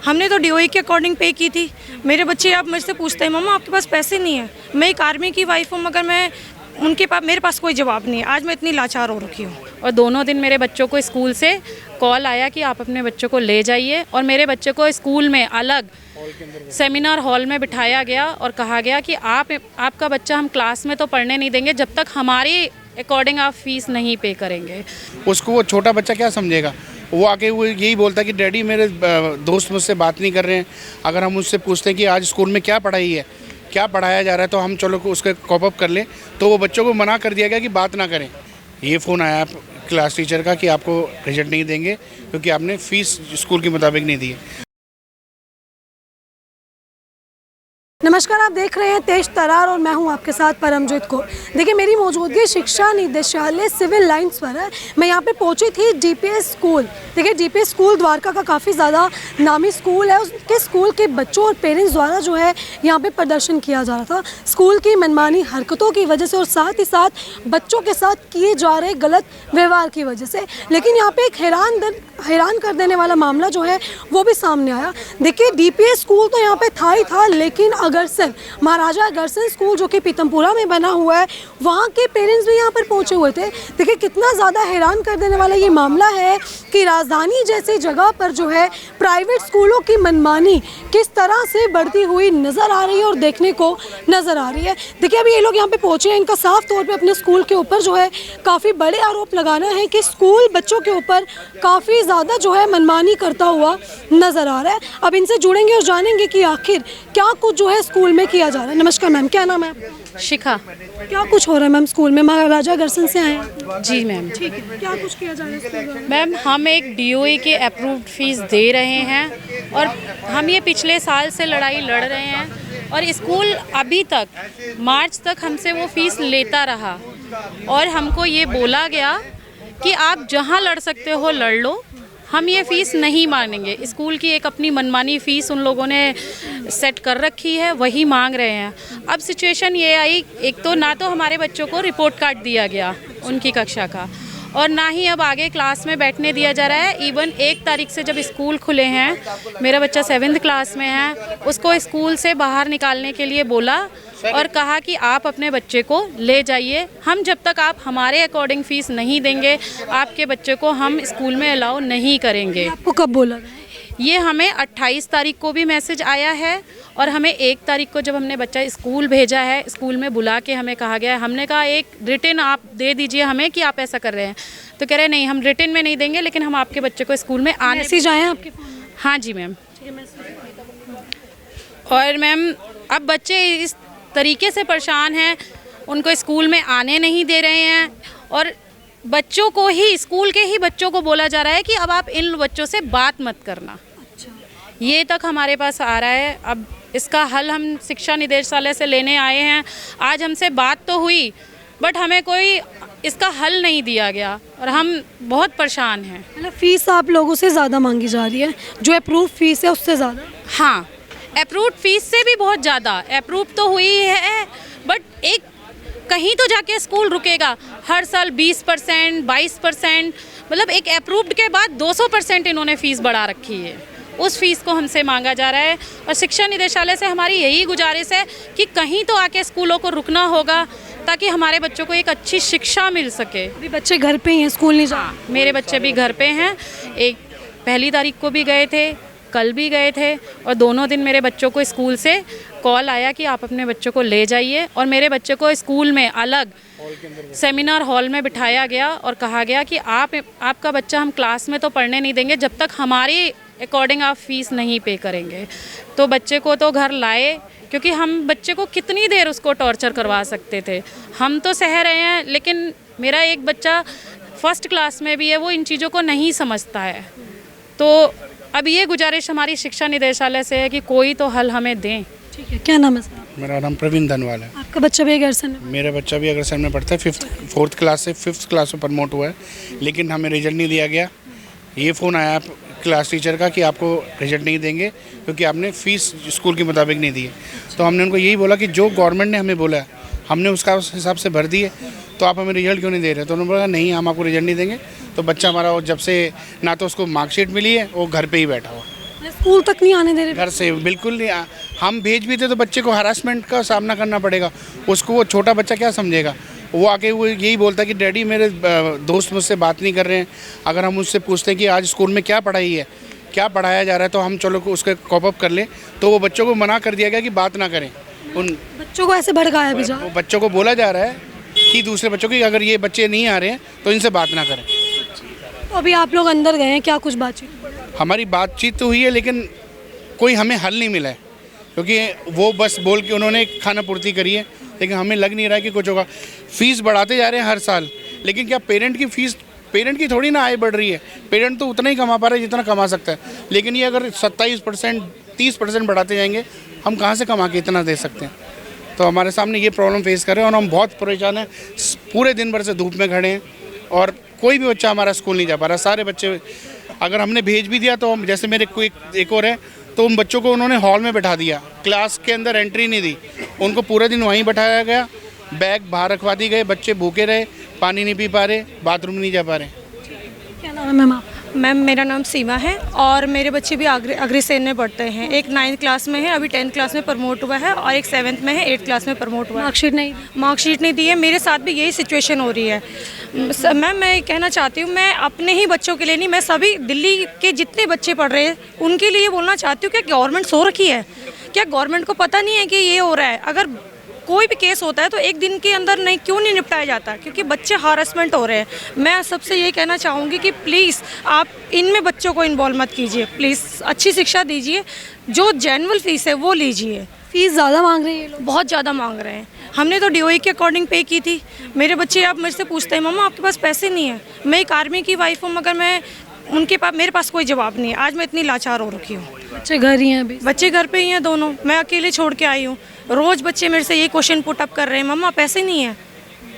हमने तो डीओई के अकॉर्डिंग पे की थी। मेरे बच्चे अब मुझसे पूछते हैं मम्मा आपके पास पैसे नहीं है, मैं एक आर्मी की वाइफ हूँ मगर मैं उनके पास मेरे पास कोई जवाब नहीं है। आज मैं इतनी लाचार हो रखी हूँ। और दोनों दिन मेरे बच्चों को स्कूल से कॉल आया कि आप अपने बच्चों को ले जाइए, और मेरे बच्चे को स्कूल में अलग सेमिनार हॉल में बिठाया गया और कहा गया कि आपका बच्चा हम क्लास में तो पढ़ने नहीं देंगे जब तक हमारी अकॉर्डिंग आप फीस नहीं पे करेंगे। उसको वो छोटा बच्चा क्या समझेगा, वो आके वो यही बोलता है कि डैडी मेरे दोस्त मुझसे बात नहीं कर रहे हैं। अगर हम उससे पूछते हैं कि आज स्कूल में क्या पढ़ाई है, क्या पढ़ाया जा रहा है, तो हम चलो उसके कॉप अप कर लें, तो वो बच्चों को मना कर दिया गया कि बात ना करें। ये फ़ोन आया क्लास टीचर का कि आपको रिजल्ट नहीं देंगे क्योंकि आपने फ़ीस स्कूल के मुताबिक नहीं दी है। नमस्कार, आप देख रहे हैं तेज तरार और मैं हूं आपके साथ परमजीत कौर। देखिए, मेरी मौजूदगी शिक्षा निदेशालय सिविल लाइंस पर है। मैं यहां पे पहुंची थी डीपीएस स्कूल। देखिए, डीपीएस स्कूल द्वारका का काफ़ी ज़्यादा नामी स्कूल है। उसके स्कूल के बच्चों और पेरेंट्स द्वारा जो है यहां पे प्रदर्शन किया जा रहा था स्कूल की मनमानी हरकतों की वजह से, और साथ ही साथ बच्चों के साथ किए जा रहे गलत व्यवहार की वजह से। लेकिन यहाँ पर एक हैरान कर देने वाला मामला जो है वो भी सामने आया। देखिए, डीपीएस स्कूल तो यहाँ पे था ही था, लेकिन अगरसेन महाराजा अगरसेन स्कूल जो कि पीतमपुरा में बना हुआ है, वहाँ के पेरेंट्स भी यहाँ पर पहुँचे हुए थे। देखिए, कितना ज़्यादा हैरान कर देने वाला ये मामला है कि राजधानी जैसी जगह पर जो है प्राइवेट स्कूलों की मनमानी किस तरह से बढ़ती हुई नज़र आ रही है और देखने को नज़र आ रही है। देखिए, अभी ये लोग यहाँ पे पहुँचे हैं, इनका साफ तौर पर अपने स्कूल के ऊपर जो है काफ़ी बड़े आरोप लगाना है कि स्कूल बच्चों के ऊपर काफ़ी ज़्यादा जो है मनमानी करता हुआ नज़र आ रहा है। अब इनसे जुड़ेंगे और जानेंगे कि आखिर क्या कुछ जो है स्कूल में किया जा रहा है। नमस्कार मैम, क्या नाम है आपका? शिखा। क्या कुछ हो रहा है मैम स्कूल में? महाराजा अग्रसेन से आए हैं? जी मैम। ठीक है, क्या कुछ किया जा रहा है स्कूल में? मैम, हम एक डीओई के अप्रूव्ड फीस दे रहे हैं और हम ये पिछले साल से लड़ाई लड़ रहे हैं, और स्कूल अभी तक मार्च तक हमसे वो फीस लेता रहा, और हमको ये बोला गया कि आप जहाँ लड़ सकते हो लड़ लो, हम ये फ़ीस नहीं मानेंगे। स्कूल की एक अपनी मनमानी फ़ीस उन लोगों ने सेट कर रखी है, वही मांग रहे हैं। अब सिचुएशन ये आई, एक तो ना तो हमारे बच्चों को रिपोर्ट कार्ड दिया गया उनकी कक्षा का, और ना ही अब आगे क्लास में बैठने दिया जा रहा है। इवन 1 तारीख से जब स्कूल खुले हैं, मेरा बच्चा 7th क्लास में है, उसको स्कूल से बाहर निकालने के लिए बोला और कहा कि आप अपने बच्चे को ले जाइए, हम जब तक आप हमारे अकॉर्डिंग फ़ीस नहीं देंगे आपके बच्चे को हम स्कूल में अलाउ नहीं करेंगे। आपको कब बोला? ये हमें 28 तारीख को भी मैसेज आया है, और हमें 1 तारीख को जब हमने बच्चा स्कूल भेजा है, स्कूल में बुला के हमें कहा गया है, हमने कहा एक रिटन आप दे दीजिए हमें कि आप ऐसा कर रहे हैं, तो कह रहे नहीं हम रिटन में नहीं देंगे, लेकिन हम आपके बच्चे को स्कूल में आने। मैसेज आए हैं आपके फोन में? हाँ जी मैम। और मैम, अब बच्चे इस तरीके से परेशान हैं, उनको स्कूल में आने नहीं दे रहे हैं, और बच्चों को ही, स्कूल के ही बच्चों को बोला जा रहा है कि अब आप इन बच्चों से बात मत करना। अच्छा। ये तक हमारे पास आ रहा है। अब इसका हल हम शिक्षा निदेशालय से लेने आए हैं। आज हमसे बात तो हुई, बट हमें कोई इसका हल नहीं दिया गया, और हम बहुत परेशान हैं। मतलब फ़ीस आप लोगों से ज़्यादा मांगी जा रही है, जो अप्रूव फीस है उससे ज़्यादा? हाँ, अप्रूव्ड फीस से भी बहुत ज़्यादा। अप्रूव तो हुई है, बट एक कहीं तो जाके स्कूल रुकेगा। हर साल 20%, 22%, मतलब एक अप्रूव्ड के बाद 200% इन्होंने फ़ीस बढ़ा रखी है। उस फीस को हमसे मांगा जा रहा है, और शिक्षा निदेशालय से हमारी यही गुजारिश है कि कहीं तो आके स्कूलों को रुकना होगा ताकि हमारे बच्चों को एक अच्छी शिक्षा मिल सके। अभी बच्चे घर पे ही हैं, स्कूल नहीं जा? हाँ, मेरे बच्चे भी घर पे हैं। एक 1 तारीख को भी गए थे, कल भी गए थे, और दोनों दिन मेरे बच्चों को स्कूल से कॉल आया कि आप अपने बच्चों को ले जाइए, और मेरे बच्चे को स्कूल में अलग सेमिनार हॉल में बिठाया गया और कहा गया कि आपका बच्चा हम क्लास में तो पढ़ने नहीं देंगे जब तक हमारी अकॉर्डिंग आप फ़ीस नहीं पे करेंगे। तो बच्चे को तो घर लाए, क्योंकि हम बच्चे को कितनी देर उसको टॉर्चर करवा सकते थे। हम तो सह रहे हैं, लेकिन मेरा एक बच्चा 1st क्लास में भी है, वो इन चीज़ों को नहीं समझता है। तो अब ये गुजारिश हमारी शिक्षा निदेशालय से है कि कोई तो हल हमें दें। ठीक है, क्या नाम है सर? मेरा नाम प्रवीण धनवाल है। आपका बच्चा भी अगरसेन है? मेरा बच्चा भी अगरसेन में पढ़ता है। 4th क्लास से 5th क्लास में प्रमोट हुआ है, लेकिन हमें रिजल्ट नहीं दिया गया। ये फ़ोन आया क्लास टीचर का कि आपको रिजल्ट नहीं देंगे क्योंकि आपने फ़ीस स्कूल के मुताबिक नहीं दी है। तो हमने उनको यही बोला कि जो गवर्नमेंट ने हमें बोला है हमने उसका उस हिसाब से भर दिए, तो आप हमें रिजल्ट क्यों नहीं दे रहे? तो उन्होंने बोला नहीं, हम आपको रिजल्ट नहीं देंगे। तो बच्चा हमारा जब से ना तो उसको मार्कशीट मिली है, वो घर पे ही बैठा हुआ। स्कूल तक नहीं आने दे रहे? घर से बिल्कुल नहीं हम भेज भी थे तो बच्चे को हरासमेंट का सामना करना पड़ेगा। उसको वो छोटा बच्चा क्या समझेगा। वो आके वो यही बोलता है कि डैडी मेरे दोस्त मुझसे बात नहीं कर रहे हैं। अगर हम उससे पूछते हैं कि आज स्कूल में क्या पढ़ाई है, क्या पढ़ाया जा रहा है, तो हम चलो उसके कॉप अप कर लें, तो वो बच्चों को मना कर दिया गया कि बात ना करें। उन बच्चों को ऐसे भड़काया भी जा वो बच्चों को बोला जा रहा है कि दूसरे बच्चों की अगर ये बच्चे नहीं आ रहे हैं तो इनसे बात ना करें। तो अभी आप लोग अंदर गए हैं, क्या कुछ बातचीत? हमारी बातचीत तो हुई है लेकिन कोई हमें हल नहीं मिला है, क्योंकि वो बस बोल के उन्होंने खाना पूर्ति करी है, लेकिन हमें लग नहीं रहा है कि कुछ होगा। फीस बढ़ाते जा रहे हैं हर साल, लेकिन क्या पेरेंट की थोड़ी ना आय बढ़ रही है। पेरेंट तो उतना ही कमा पा रहा है जितना कमा सकता है, लेकिन ये अगर 27% 30% बढ़ाते जाएंगे, हम कहाँ से कमा के इतना दे सकते हैं। तो हमारे सामने ये प्रॉब्लम फेस कर रहे हैं और हम बहुत परेशान हैं। पूरे दिन भर से धूप में खड़े हैं और कोई भी बच्चा हमारा स्कूल नहीं जा पा रहा। सारे बच्चे अगर हमने भेज भी दिया तो हम, जैसे मेरे कोई एक और है, तो उन बच्चों को उन्होंने हॉल में बैठा दिया, क्लास के अंदर एंट्री नहीं दी। उनको पूरे दिन वहीं बैठाया गया, बैग बाहर रखवा दी गए, बच्चे भूखे रहे, पानी नहीं पी पा रहे, बाथरूम नहीं जा पा रहे। क्या नाम है मैम आप? मैम मेरा नाम सीमा है और मेरे बच्चे भी अग्रसेन में पढ़ते हैं। एक 9th क्लास में है, अभी 10th क्लास में प्रमोट हुआ है, और एक 7th में है, 8th क्लास में प्रमोट हुआ है। मार्कशीट नहीं दी है। मेरे साथ भी यही सिचुएशन हो रही है। मैम मैं कहना चाहती हूँ, मैं अपने ही बच्चों के लिए नहीं, मैं सभी दिल्ली के जितने बच्चे पढ़ रहे हैं उनके लिए बोलना चाहती हूँ, क्या गवर्नमेंट सो रखी है? क्या गवर्नमेंट को पता नहीं है कि ये हो रहा है? अगर कोई भी केस होता है तो एक दिन के अंदर क्यों नहीं निपटाया जाता? क्योंकि बच्चे हारसमेंट हो रहे हैं। मैं सबसे यही कहना चाहूँगी कि प्लीज़ आप इनमें बच्चों को इन्वॉल्व मत कीजिए। प्लीज़ अच्छी शिक्षा दीजिए, जो जेन्युइन फीस है वो लीजिए। फीस ज़्यादा मांग रहे हैं ये लोग? बहुत ज़्यादा मांग रहे हैं। हमने तो DOE के अकॉर्डिंग पे की थी। मेरे बच्चे आप मुझसे पूछते हैं, मम्मा आपके पास पैसे नहीं है। मैं एक आर्मी की वाइफ हूँ, मगर मैं मेरे पास कोई जवाब नहीं है। आज मैं इतनी लाचार हो रखी हूँ। बच्चे घर ही हैं अभी? बच्चे घर पे ही हैं दोनों, मैं अकेले छोड़ के आई हूँ। रोज़ बच्चे मेरे से ये क्वेश्चन पुट अप कर रहे हैं, मम्मा पैसे नहीं है।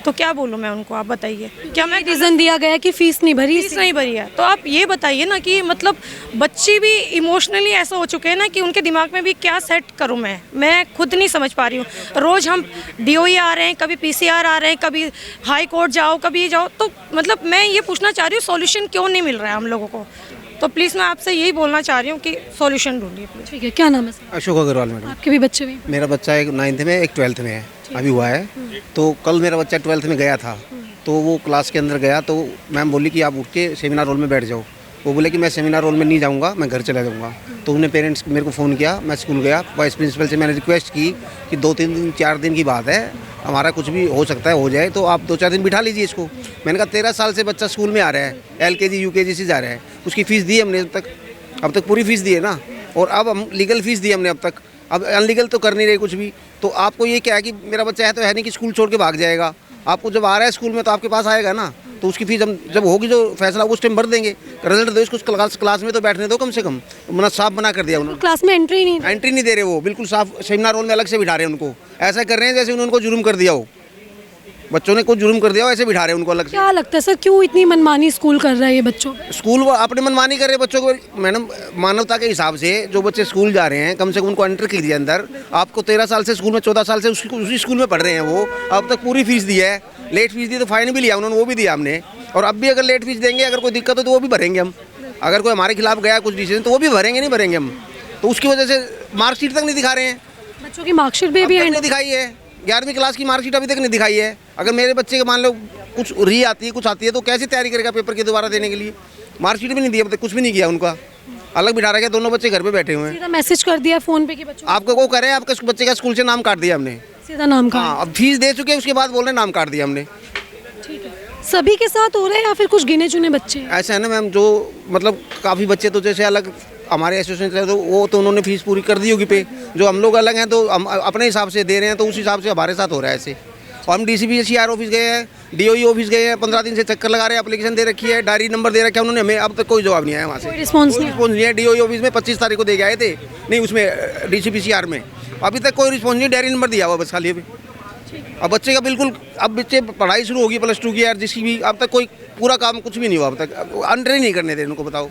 तो क्या बोलूँ मैं उनको, आप बताइए। क्या मैं रीज़न दिया गया कि फ़ीस नहीं भरी? फीस नहीं भरी है, तो आप ये बताइए ना कि मतलब बच्चे भी इमोशनली ऐसा हो चुके हैं ना कि उनके दिमाग में भी क्या सेट करूं मैं खुद नहीं समझ पा रही हूँ। रोज़ हम DOE आ रहे हैं, कभी PCR आ रहे हैं, कभी हाई कोर्ट जाओ, कभी जाओ। तो मतलब मैं ये पूछना चाह रही हूँ, सॉल्यूशन क्यों नहीं मिल रहा है हम लोगों को? तो प्लीज़ मैं आपसे यही बोलना चाह रही हूँ कि सॉल्यूशन ढूंढिए प्लीज़। ठीक है, क्या नाम है सर? अशोक अग्रवाल मैडम। आपके भी बच्चे भी? मेरा बच्चा एक 9th में, एक 12th में है, अभी हुआ है। तो कल मेरा बच्चा 12th में गया था, तो वो क्लास के अंदर गया तो मैम बोली कि आप उठ के सेमिनार हॉल में बैठ जाओ। वो बोले कि मैं सेमिनार हॉल में नहीं जाऊंगा, मैं घर चला जाऊंगा। तो उन्हें पेरेंट्स मेरे को फ़ोन किया, मैं स्कूल गया, वाइस प्रिंसिपल से मैंने रिक्वेस्ट की कि 2-3 दिन 4 दिन की बात है, हमारा कुछ भी हो सकता है, हो जाए, तो आप 2-4 दिन बिठा लीजिए इसको। मैंने कहा 13 साल से बच्चा स्कूल में आ रहा है, LKG UKG से जा रहा है, उसकी फ़ीस दी हमने अब तक पूरी फ़ीस दी है ना, और अब हम लीगल फ़ीस दी हमने अब तक, अब अनलीगल तो कर नहीं रहे कुछ भी। तो आपको ये क्या है कि मेरा बच्चा है तो है नहीं कि स्कूल छोड़ के भाग जाएगा। आपको जब आ रहा है स्कूल में तो आपके पास आएगा ना, तो उसकी फ़ीस हम जब होगी जो फैसला उस टाइम भर देंगे। रिजल्ट दो, इसको क्लास में तो बैठने दो कम से कम। मना साफ मना कर दिया उन्होंने, क्लास में एंट्री नहीं दे रहे, वो बिल्कुल साफ सेमिनार हॉल में अलग से बिठा रहे हैं उनको। ऐसा कर रहे हैं जैसे उन्होंने जुर्म कर दिया हो, बच्चों ने कुछ जुर्म कर दिया हो, ऐसे बिठा रहे हैं उनको अलग से। क्या लगता है सर, क्यों इतनी मनमानी स्कूल कर रहा है ये बच्चों? स्कूल वो अपने मनमानी कर रहे हैं बच्चों को। मैडम मानवता के हिसाब से जो बच्चे स्कूल जा रहे हैं, कम से कम उनको एंटर कीजिए अंदर। आपको 13 साल से स्कूल में, 14 साल से उसी स्कूल में पढ़ रहे हैं वो, अब तक पूरी फीस दी है। लेट फीस दी तो फाइन भी लिया उन्होंने, वो भी दिया हमने। और अब भी अगर लेट फीस देंगे, अगर कोई दिक्कत हो तो वो भी भरेंगे हम। अगर कोई हमारे खिलाफ गया कुछ डिसीजन तो वो भी भरेंगे, नहीं भरेंगे हम। तो उसकी वजह से मार्कशीट तक नहीं दिखा रहे हैं। बच्चों की मार्कशीट भी नहीं दिखाई है, 11वीं क्लास की मार्कशीट अभी तक नहीं दिखाई है। अगर मेरे बच्चे के मान लो कुछ री आती है, कुछ आती है, तो कैसे तैयारी करेगा पेपर की दोबारा देने के लिए? मार्कशीट भी नहीं दी, अब तक कुछ भी नहीं किया उनका, अलग बिठा रखा है। दोनों बच्चे घर पे बैठे हुए हैं। सीधा मैसेज कर दिया फ़ोन पे कि बच्चों आपको को करें, आपके बच्चे का स्कूल से नाम काट दिया हमने, सीधा नाम का। हाँ, अब फीस दे चुके हैं, उसके बाद बोल रहे हैं नाम काट दिया हमने। ठीक है, सभी के साथ हो रहा है या फिर कुछ गिने चुने बच्चे? ऐसा है ना मैम, जो मतलब काफ़ी बच्चे तो जैसे अलग हमारे एसोसिएशन से, तो वो तो उन्होंने फीस पूरी कर दी होगी पे। जो हम लोग अलग हैं तो हम अपने हिसाब से दे रहे हैं, तो उस हिसाब से हमारे साथ हो रहा है ऐसे। और हम DCPCR ऑफिस गए हैं, DOE ऑफिस गए हैं, 15 दिन से चक्कर लगा रहे हैं, एप्लीकेशन दे रखी है, डायरी नंबर दे रखा है उन्होंने, हमें अब तक कोई जवाब नहीं आया वहाँ से। रिस्पॉन्स नहीं है। DOE ऑफिस में 25 तारीख को दे के आए थे, नहीं उसमें DCPCR में अभी तक कोई रिस्पॉन्स नहीं। डायरी नंबर दिया हुआ बस खाली अभी। अब बच्चे का बिल्कुल, अब बच्चे पढ़ाई शुरू होगी +2 की यार, जिसकी भी अब तक कोई पूरा काम कुछ भी नहीं हुआ, अब तक एंट्री नहीं करने दे उनको, बताओ।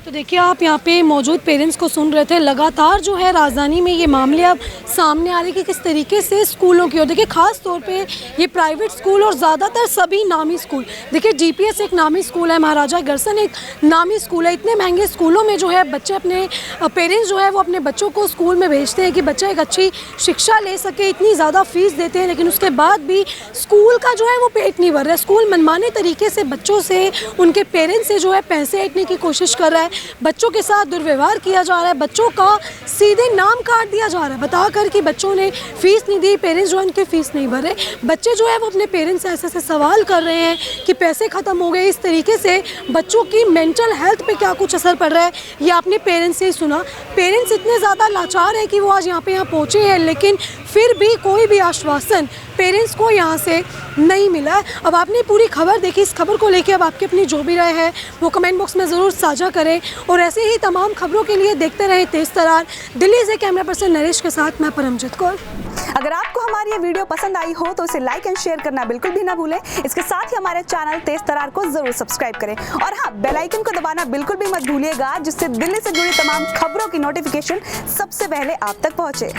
तो देखिए आप यहाँ पे मौजूद पेरेंट्स को सुन रहे थे। लगातार जो है राजधानी में ये मामले अब सामने आ रहे कि किस तरीके से स्कूलों की, और देखिए खास तौर पे ये प्राइवेट स्कूल और ज़्यादातर सभी नामी स्कूल, देखिए जीपीएस एक नामी स्कूल है, महाराजा अग्रसेन एक नामी स्कूल है। इतने महंगे स्कूलों में जो है बच्चे अपने पेरेंट्स जो है वो अपने बच्चों को स्कूल में भेजते हैं कि बच्चा एक अच्छी शिक्षा ले सके, इतनी ज़्यादा फीस देते हैं, लेकिन उसके बाद भी स्कूल का जो है वो पेट नहीं भर रहा है। स्कूल मनमाने तरीके से बच्चों से, उनके पेरेंट्स से जो है पैसे ऐंठने की कोशिश कर रहा है, बच्चों के साथ दुर्व्यवहार किया जा रहा है, बच्चों का सीधे नाम काट दिया जा रहा है बताकर कि बच्चों ने फीस नहीं दी, पेरेंट्स जो है उनके फीस नहीं भरे। बच्चे जो है वो अपने पेरेंट्स से ऐसे सवाल कर रहे हैं कि पैसे ख़त्म हो गए। इस तरीके से बच्चों की मेंटल हेल्थ पे क्या कुछ असर पड़ रहा है ये आपने पेरेंट्स से ही सुना। पेरेंट्स इतने ज़्यादा लाचार हैं कि वो आज यहाँ पहुँचे हैं, लेकिन फिर भी कोई भी आश्वासन पेरेंट्स को यहाँ से नहीं मिला है। अब आपने पूरी खबर देखी, इस खबर को लेके अब आपकी अपनी जो भी राय है वो कमेंट बॉक्स में ज़रूर साझा करें, और ऐसे ही तमाम खबरों के लिए देखते रहें तेज़ तरार। दिल्ली से कैमरा पर्सन नरेश के साथ मैं परमजीत कौर। अगर आपको हमारी ये वीडियो पसंद आई हो तो इसे लाइक एंड शेयर करना बिल्कुल भी ना भूलें। इसके साथ ही हमारे चैनल तेज तरार को जरूर सब्सक्राइब करें, और हाँ, बेल आइकन को दबाना बिल्कुल भी मत भूलिएगा, जिससे दिल्ली से जुड़ी तमाम खबरों की नोटिफिकेशन सबसे पहले आप तक पहुंचे।